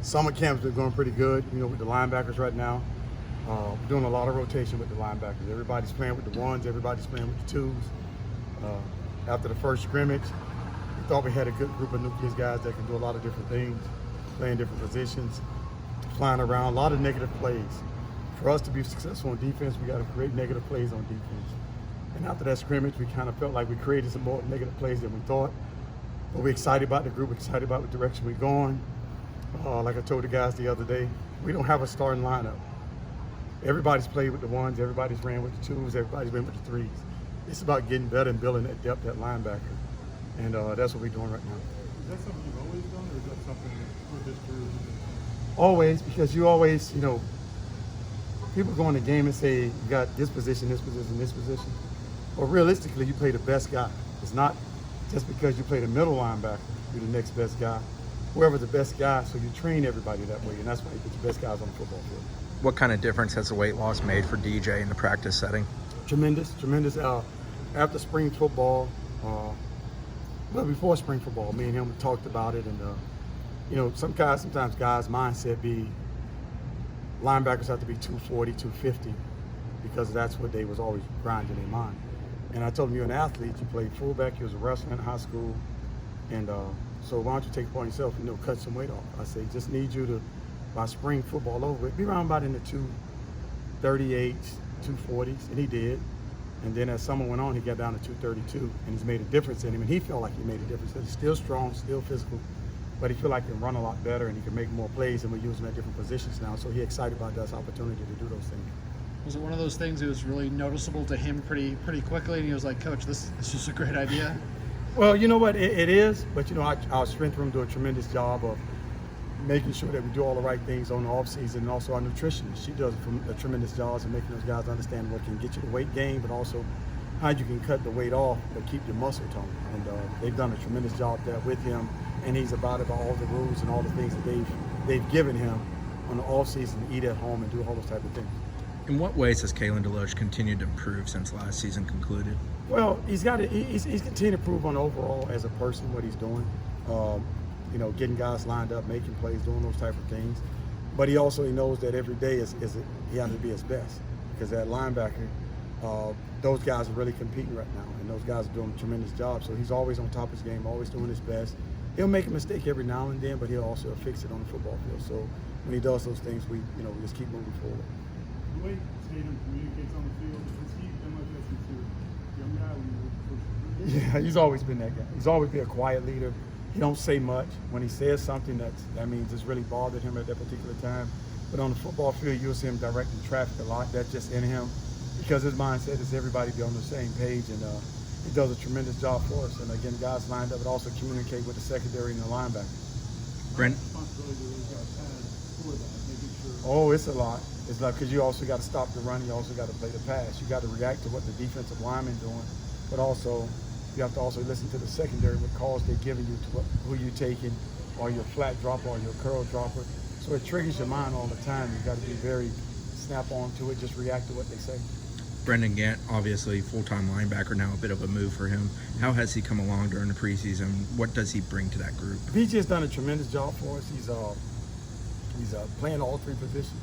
Summer camp's been going pretty good, with the linebackers right now. We're doing a lot of rotation with the linebackers. Everybody's playing with the ones, everybody's playing with the twos. After the first scrimmage, we thought we had a good group of nucleus guys that can do a lot of different things, playing different positions, flying around, a lot of negative plays. For us to be successful on defense, we got to create negative plays on defense. And after that scrimmage, we kind of felt like we created some more negative plays than we thought. But we're excited about the group, excited about the direction we're going. Like I told the guys the other day, we don't have a starting lineup. Everybody's played with the ones, everybody's ran with the twos, everybody's ran with the threes. It's about getting better and building that depth at linebacker. And that's what we're doing right now. Is that something you've always done, or is that something for this group? Always, because you always, people go in the game and say, you got this position, this position, this position. But realistically, you play the best guy. It's not just because you play the middle linebacker, you're the next best guy. Whoever's the best guy, so you train everybody that way, and that's why you get the best guys on the football field. What kind of difference has the weight loss made for DJ in the practice setting? Tremendous. After spring football, well, before spring football, me and him talked about it, and sometimes guys' mindset be linebackers have to be 240, 250, because that's what they was always grinding in their mind. And I told him, you're an athlete, you played fullback, you was a wrestler in high school, and so why don't you take it upon yourself, cut some weight off. I say, just need you to, by spring football over, be around about in the 238s, 240s, and he did. And then as summer went on, he got down to 232, and he's made a difference in him, and he felt like he made a difference. He's still strong, still physical, but he feel like he can run a lot better, and he can make more plays, and we use him at different positions now. So he's excited about this opportunity to do those things. Was it one of those things that was really noticeable to him pretty quickly, and he was like, Coach, this is a great idea? Well, you know what, it is, but our strength room do a tremendous job of making sure that we do all the right things on the off season, and also our nutritionist. She does a tremendous job of making those guys understand what can get you the weight gain, but also how you can cut the weight off but keep your muscle tone. And they've done a tremendous job there with him, and he's about all the rules and all the things that they've given him on the off season to eat at home and do all those type of things. In what ways has Kalen DeLoach continued to improve since last season concluded? Well, he's continued to improve on overall as a person what he's doing. Getting guys lined up, making plays, doing those type of things. But he knows that every day he has to be his best, because at linebacker, those guys are really competing right now, and those guys are doing a tremendous job. So he's always on top of his game, always doing his best. He'll make a mistake every now and then, but he'll also fix it on the football field. So when he does those things, we just keep moving forward. The way Tatum communicates on the field, has he been like that since you're a young guy when you were first? Yeah, he's always been that guy. He's always been a quiet leader. He don't say much. When he says something, that means it's really bothered him at that particular time. But on the football field, you'll see him directing traffic a lot. That's just in him, because his mindset is everybody be on the same page, and he does a tremendous job for us. And again, guys lined up, but also communicate with the secondary and the linebackers. Brent? Responsibility do those guys have for that, making sure? Oh, it's a lot. It's like, because you also got to stop the run, you also got to play the pass. You got to react to what the defensive lineman doing, but also you have to also listen to the secondary, what calls they're giving you, to who you're taking, or your flat dropper or your curl dropper. So it triggers your mind all the time. You got to be very snap on to it, just react to what they say. Brendan Gant, obviously full-time linebacker now, a bit of a move for him. How has he come along during the preseason? What does he bring to that group? BJ's done a tremendous job for us. He's playing all three positions,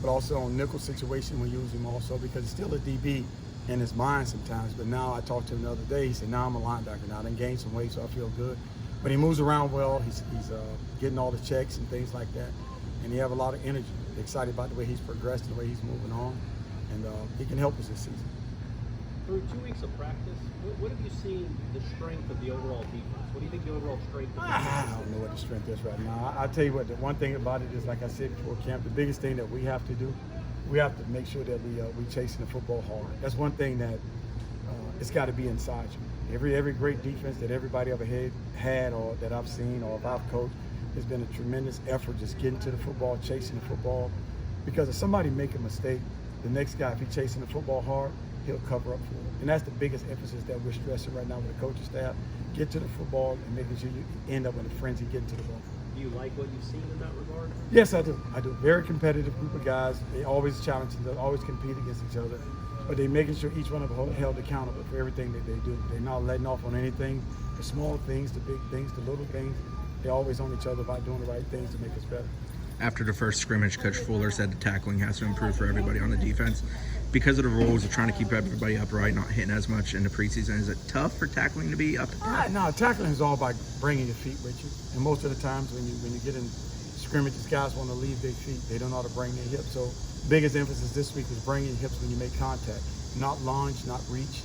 but also on nickel situation we use him also, because he's still a DB in his mind sometimes. But now I talked to him the other day, he said, now I'm a linebacker now. I done gained some weight, so I feel good. But he moves around well. He's getting all the checks and things like that. And he have a lot of energy. Excited about the way he's progressed and the way he's moving on. And he can help us this season. Through 2 weeks of practice, what have you seen the strength of the overall defense? What do you think the overall strength of the defense is? I don't know what the strength is right now. I'll tell you what, the one thing about it is, like I said before camp, the biggest thing that we have to do, we have to make sure that we chasing the football hard. That's one thing that it's got to be inside you. Every great defense that everybody ever had or that I've seen or if I've coached, there's been a tremendous effort just getting to the football, chasing the football. Because if somebody make a mistake, the next guy, if he's chasing the football hard, he'll cover up for it. And that's the biggest emphasis that we're stressing right now with the coaching staff. Get to the football and making sure you end up in a frenzy getting to the ball. Do you like what you've seen in that regard? Yes, I do. I do. Very competitive group of guys. They always challenge each other, always compete against each other. But they're making sure each one of them held accountable for everything that they do. They're not letting off on anything. The small things, the big things, the little things. They're always on each other about doing the right things to make us better. After the first scrimmage, Coach Fuller said the tackling has to improve for everybody on the defense. Because of the rules of trying to keep everybody upright, not hitting as much in the preseason, is it tough for tackling to be up? No, tackling is all about bringing your feet with you. And most of the times when you get in scrimmages, guys want to leave their feet. They don't know how to bring their hips. So biggest emphasis this week is bringing your hips when you make contact. Not lunge, not reach.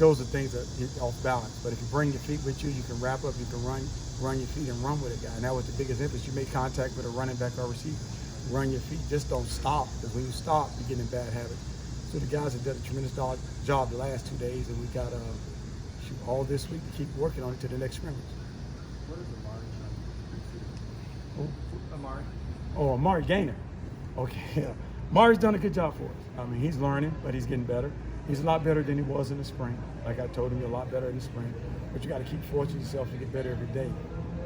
Those are things that get off balance. But if you bring your feet with you, you can wrap up, you can run your feet and run with it, guy. And that was the biggest emphasis. You make contact with a running back or receiver. Run your feet. Just don't stop, because when you stop, you get in bad habits. So the guys have done a tremendous job the last 2 days, and we got all this week to keep working on it to the next scrimmage. What is Amari trying to do? Amari? Oh, Amari Gainer. Okay, yeah. Amari's done a good job for us. I mean, he's learning, but he's getting better. He's a lot better than he was in the spring. Like I told him, you're a lot better in the spring. But you got to keep forcing yourself to get better every day.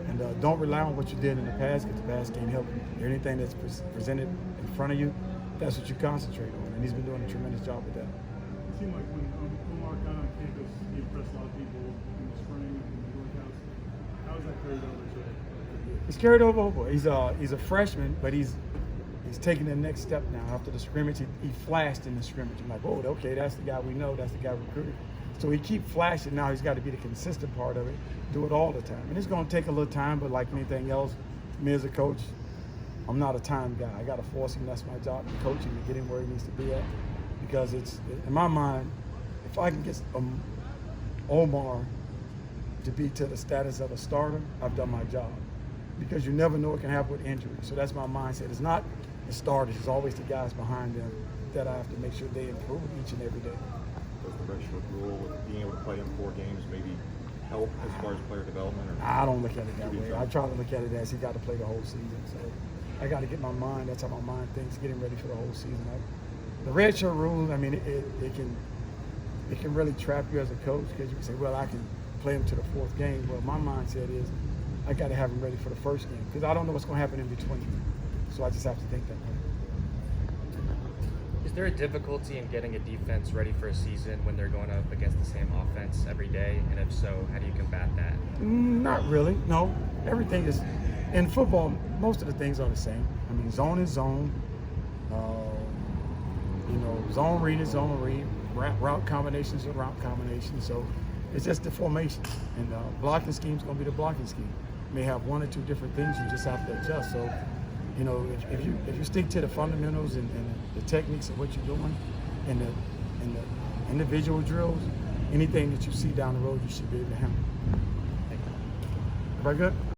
And don't rely on what you did in the past, because the past can't help you. Anything that's presented in front of you, that's what you concentrate on. And he's been doing a tremendous job with that. It seemed like when Omar got on campus, he impressed a lot of people in the spring and in the workouts. How is that carried over to it? He's carried over. He's a freshman, but he's taking the next step now. After the scrimmage, he flashed in the scrimmage. I'm like, oh, okay, that's the guy we know. That's the guy we recruited. So he keep flashing now. He's got to be the consistent part of it. Do it all the time. And it's going to take a little time, but like anything else, me as a coach, I'm not a time guy. I got to force him. That's my job, to coach him, to get him where he needs to be at. Because it's, in my mind, if I can get Omar to be to the status of a starter, I've done my job. Because you never know what can happen with injury. So that's my mindset. It's not the starters. It's always the guys behind them that I have to make sure they improve each and every day. Does the redshirt rule with being able to play in 4 games maybe help as far as player development? Or I don't look at it that way. I try to look at it as he got to play the whole season. So I got to get my mind. That's how my mind thinks. Getting ready for the whole season. The redshirt rule. I mean, it can really trap you as a coach, because you can say, well, I can play him to the 4th game. Well, my mindset is I got to have him ready for the 1st game, because I don't know what's going to happen in between. So I just have to think that way. Is there a difficulty in getting a defense ready for a season when they're going up against the same offense every day? And if so, how do you combat that? Not really, no. Everything is, in football, most of the things are the same. I mean, zone is zone. Zone read is zone read. Route combinations are route combinations. So it's just the formation. And blocking scheme is going to be the blocking scheme. You may have 1 or 2 different things you just have to adjust. So, if you stick to the fundamentals and the techniques of what you're doing and the individual drills, anything that you see down the road, you should be able to handle. Everybody good?